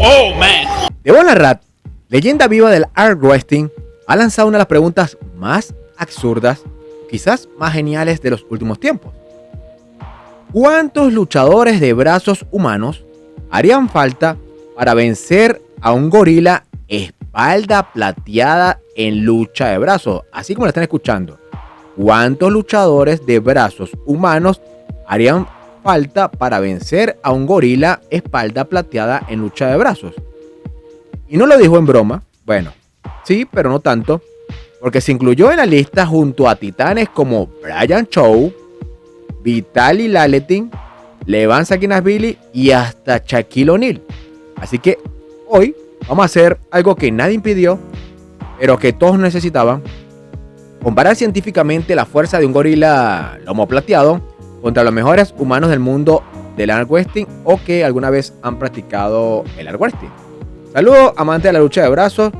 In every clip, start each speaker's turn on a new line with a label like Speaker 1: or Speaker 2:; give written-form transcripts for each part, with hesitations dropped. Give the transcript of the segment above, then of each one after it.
Speaker 1: Oh, man.
Speaker 2: Devon Larratt, leyenda viva del arm wrestling, ha lanzado una de las preguntas más absurdas, quizás más geniales de los últimos tiempos. ¿Cuántos luchadores de brazos humanos harían falta para vencer a un gorila espalda plateada en lucha de brazos? Así como lo están escuchando. ¿Cuántos luchadores de brazos humanos harían falta para vencer a un gorila espalda plateada en lucha de brazos? Y no lo dijo en broma. Bueno, sí, pero no tanto, porque se incluyó en la lista junto a titanes como Brian Shaw, Vitaly Laletin, Levan Sakinashvili y hasta Shaquille O'Neal. Así que hoy vamos a hacer algo que nadie impidió, pero que todos necesitaban: comparar científicamente la fuerza de un gorila lomo plateado contra los mejores humanos del mundo del arm wrestling o que alguna vez han practicado el arm wrestling. Saludos, amantes de la lucha de brazos.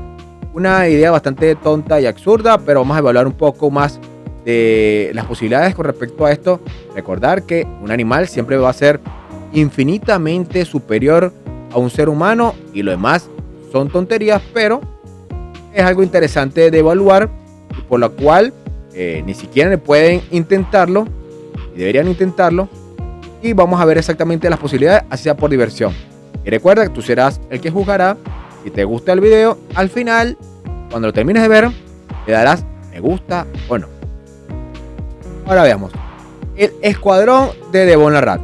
Speaker 2: Una idea bastante tonta y absurda, pero vamos a evaluar un poco más de las posibilidades con respecto a esto. Recordar que un animal siempre va a ser infinitamente superior a un ser humano y lo demás son tonterías, pero es algo interesante de evaluar y por lo cual ni siquiera pueden intentarlo y deberían intentarlo, y vamos a ver exactamente las posibilidades, así sea por diversión. Y recuerda que tú serás el que juzgará. Si te gusta el video, al final, cuando lo termines de ver, le darás me gusta o no. Ahora veamos. El escuadrón de Devon Larratt.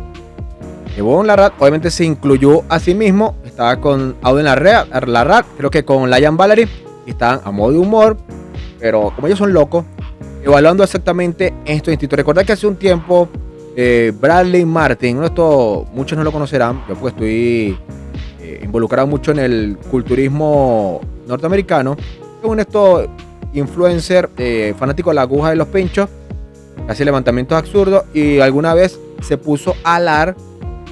Speaker 2: Devon Larratt obviamente se incluyó a sí mismo. Estaba con Auden Larratt, creo que con Liam Valerie. Y estaban a modo de humor, pero como ellos son locos, evaluando exactamente esto distinto. Recordad que hace un tiempo Bradley Martin, muchos no lo conocerán, yo pues estoy involucrado mucho en el culturismo norteamericano. Es un influencer fanático de la aguja de los pinchos, hace levantamientos absurdos y alguna vez se puso a alar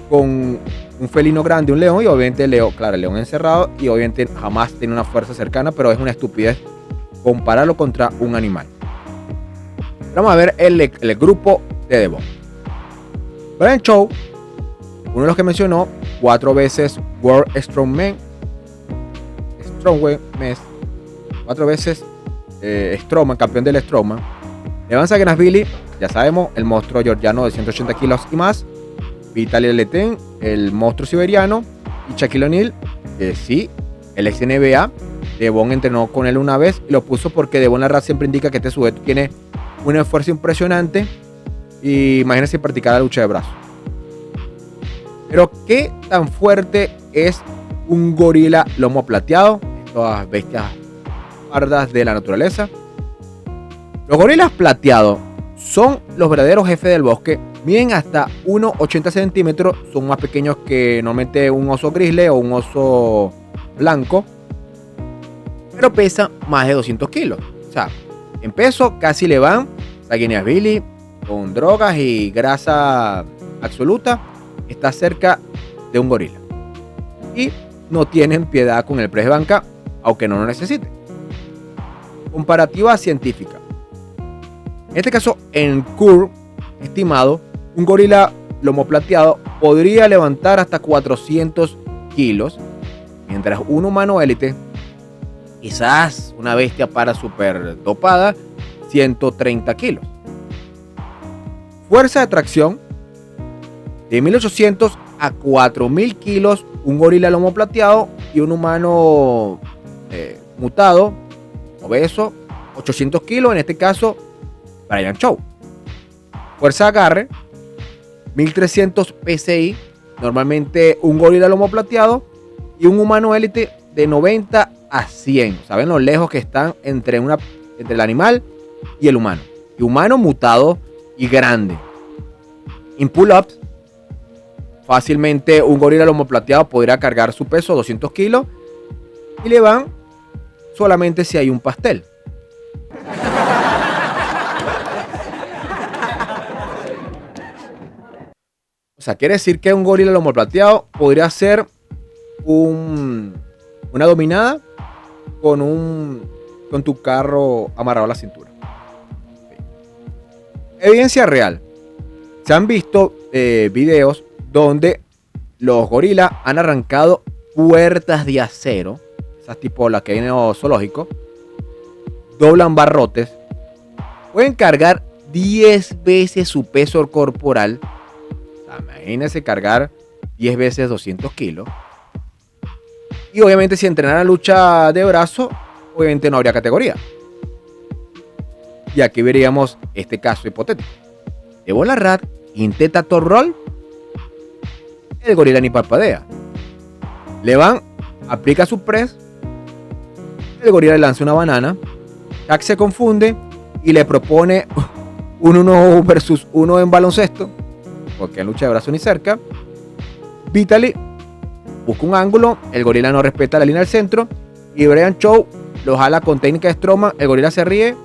Speaker 2: con un felino grande, un león, y obviamente el león encerrado, y obviamente jamás tiene una fuerza cercana, pero es una estupidez compararlo contra un animal. Vamos a ver el grupo de Devon. Brian Shaw, uno de los que mencionó, 4 veces World Strongman, 4 veces Strongman, campeón del Strongman. Levan Sakinashvili, ya sabemos, el monstruo georgiano de 180 kilos y más. Vitaly Laletin, el monstruo siberiano. Y Shaquille O'Neal, sí, el ex NBA. Devon entrenó con él una vez y lo puso porque Devon Larratt siempre indica que este sujeto tiene un esfuerzo impresionante. Y imagínense practicar la lucha de brazos. Pero ¿qué tan fuerte es un gorila lomo plateado? Estas bestias pardas de la naturaleza. Los gorilas plateados son los verdaderos jefes del bosque. Miden hasta 1,80 centímetros. Son más pequeños que normalmente un oso grizzly o un oso blanco. Pero pesan más de 200 kilos. O sea, en peso casi le van Sakinashvili, con drogas y grasa absoluta, está cerca de un gorila. Y no tienen piedad con el press de banca, aunque no lo necesiten. Comparativa científica. En este caso, en curve estimado, un gorila lomo plateado podría levantar hasta 400 kilos, mientras un humano élite, quizás una bestia para super dopada, 130 kilos. Fuerza de tracción de 1800 a 4000 kilos, un gorila lomo plateado, y un humano mutado, obeso, 800 kilos, en este caso Brian Shaw. Fuerza de agarre 1300 psi, normalmente un gorila lomo plateado, y un humano élite de 90 a 100. ¿Saben lo lejos que están entre el animal y el humano? Y humano mutado y grande. En pull-ups, fácilmente un gorila lomo plateado podría cargar su peso 200 kilos y le van solamente si hay un pastel. O sea, quiere decir que un gorila lomo plateado podría ser una dominada con tu carro amarrado a la cintura. Evidencia real. Se han visto videos donde los gorilas han arrancado puertas de acero, esas tipo las que hay en los zoológicos, doblan barrotes, pueden cargar 10 veces su peso corporal. O sea, imagínense cargar 10 veces 200 kilos. Y obviamente si entrenaran lucha de brazo, obviamente no habría categoría. Y aquí veríamos este caso hipotético. De bola rat intenta top roll, el gorila ni parpadea. Le van, aplica su press, el gorila le lanza una banana, Jack se confunde y le propone un 1 versus 1 en baloncesto, porque en lucha de brazo ni cerca. Vitaly busca un ángulo, el gorila no respeta la línea del centro y Brian Shaw lo jala con técnica de Strowman, el gorila se ríe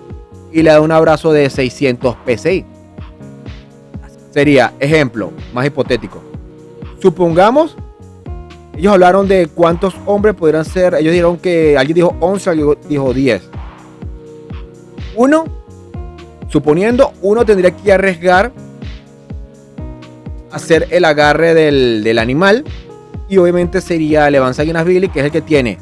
Speaker 2: y le da un abrazo de 600 PSI. Sería, ejemplo, más hipotético. Supongamos, ellos hablaron de cuántos hombres podrían ser, ellos dijeron que alguien dijo 11, alguien dijo 10. Suponiendo, uno tendría que arriesgar hacer el agarre del animal y obviamente sería Levan Sanguinasvili, que es el que tiene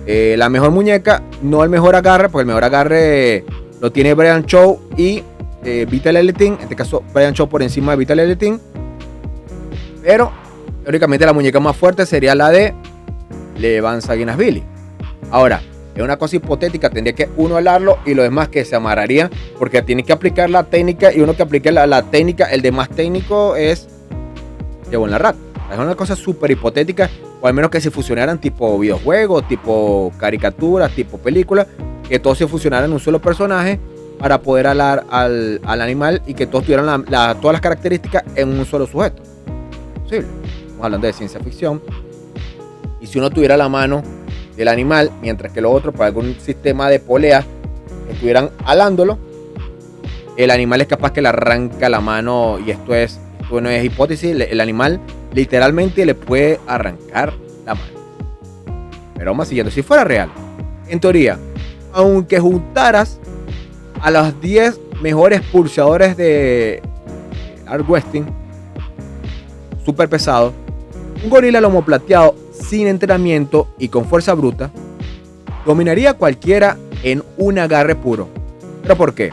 Speaker 2: la mejor muñeca, no el mejor agarre, porque el mejor agarre lo tiene Brian Shaw y Vitaly Eltin, en este caso Brian Shaw por encima de Vitaly Eltin, pero teóricamente la muñeca más fuerte sería la de Levan Sanguinasvili. Ahora, es una cosa hipotética, tendría que uno alarlo y los demás que se amarrarían, porque tiene que aplicar la técnica y uno que aplique la técnica, el de más técnico es Jevon Larratt. Es una cosa súper hipotética, o al menos que se fusionaran tipo videojuegos, tipo caricaturas, tipo películas, que todos se fusionaran en un solo personaje para poder alar al animal y que todos tuvieran todas las características en un solo sujeto. Posible. Estamos hablando de ciencia ficción. Y si uno tuviera la mano del animal, mientras que los otros, por algún sistema de polea, estuvieran alándolo, el animal es capaz que le arranca la mano, y esto no es hipótesis, el animal literalmente le puede arrancar la mano. Pero vamos siguiendo, si fuera real, en teoría, aunque juntaras a los 10 mejores pulsadores de arm wrestling super pesado, un gorila lomo plateado sin entrenamiento y con fuerza bruta dominaría a cualquiera en un agarre puro. ¿Pero por qué?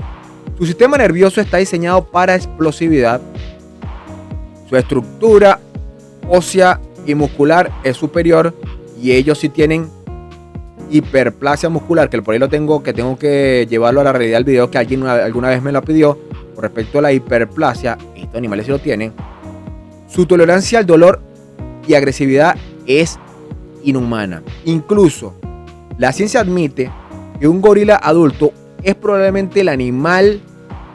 Speaker 2: Su sistema nervioso está diseñado para explosividad, su estructura ósea y muscular es superior y ellos sí tienen hiperplasia muscular, que por ahí tengo que llevarlo a la realidad del video, que alguien alguna vez me lo pidió con respecto a la hiperplasia. Estos animales sí lo tienen. Su tolerancia al dolor y agresividad es inhumana. Incluso la ciencia admite que un gorila adulto es probablemente el animal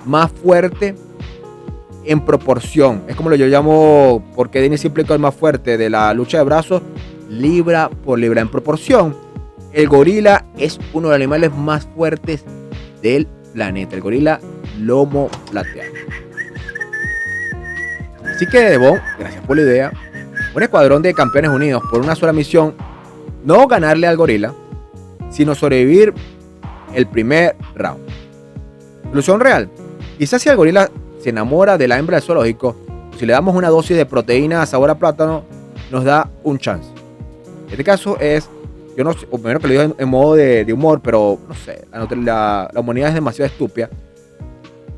Speaker 2: más fuerte en proporción. Es como lo yo llamo, porque Dennis Siempre es más fuerte de la lucha de brazos, libra por libra. En proporción, el gorila es uno de los animales más fuertes del planeta. El gorila lomo plateado. Así que Devon, gracias por la idea. Un escuadrón de campeones unidos por una sola misión, no ganarle al gorila, sino sobrevivir el primer round. Solución real. Quizás si el gorila se enamora de la hembra del zoológico, o si le damos una dosis de proteína sabor a plátano, nos da un chance. En este caso es, yo no sé, o primero que lo digo en modo de humor, pero no sé, la humanidad es demasiado estúpida.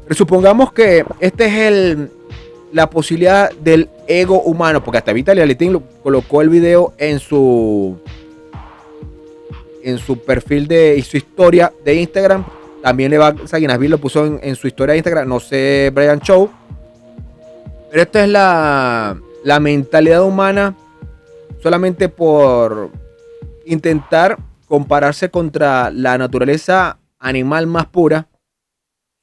Speaker 2: Pero supongamos que este es la posibilidad del ego humano, porque hasta Vitaly Eltin colocó el video en su perfil y su historia de Instagram. También Levan Sanguinasvili lo puso en su historia de Instagram, no sé, Brian Shaw. Pero esta es la mentalidad humana, solamente por intentar compararse contra la naturaleza animal más pura,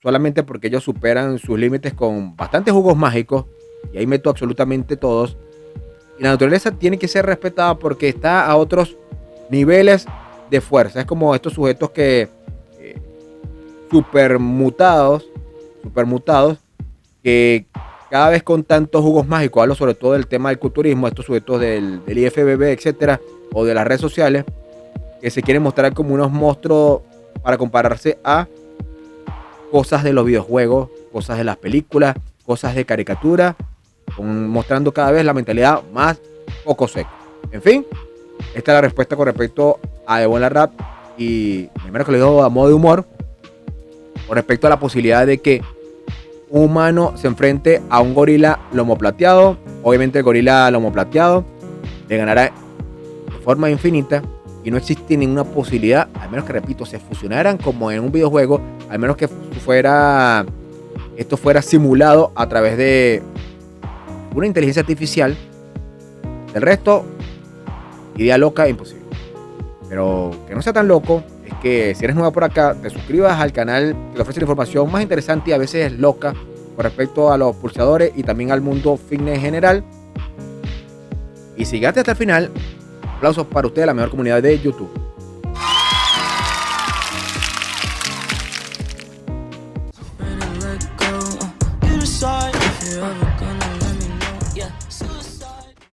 Speaker 2: solamente porque ellos superan sus límites con bastantes jugos mágicos, y ahí meto absolutamente todos. Y la naturaleza tiene que ser respetada porque está a otros niveles de fuerza. Es como estos sujetos que supermutados, que cada vez con tantos jugos mágicos, hablo sobre todo del tema del culturismo, estos sujetos del IFBB, etcétera, o de las redes sociales, que se quieren mostrar como unos monstruos para compararse a cosas de los videojuegos, cosas de las películas, cosas de caricatura, mostrando cada vez la mentalidad más poco seca. En fin, esta es la respuesta con respecto a The One Rap. Y primero que lo digo a modo de humor, con respecto a la posibilidad de que un humano se enfrente a un gorila lomo plateado. Obviamente el gorila lomo plateado le ganará de forma infinita y no existe ninguna posibilidad, al menos que, repito, se fusionaran como en un videojuego, al menos que esto fuera simulado a través de una inteligencia artificial. Del resto, idea loca, imposible. Pero que no sea tan loco es que si eres nueva por acá, te suscribas al canal que te ofrece la información más interesante y a veces loca con respecto a los pulsadores y también al mundo fitness en general. Y si llegaste hasta el final, aplausos para usted, la mejor comunidad de YouTube.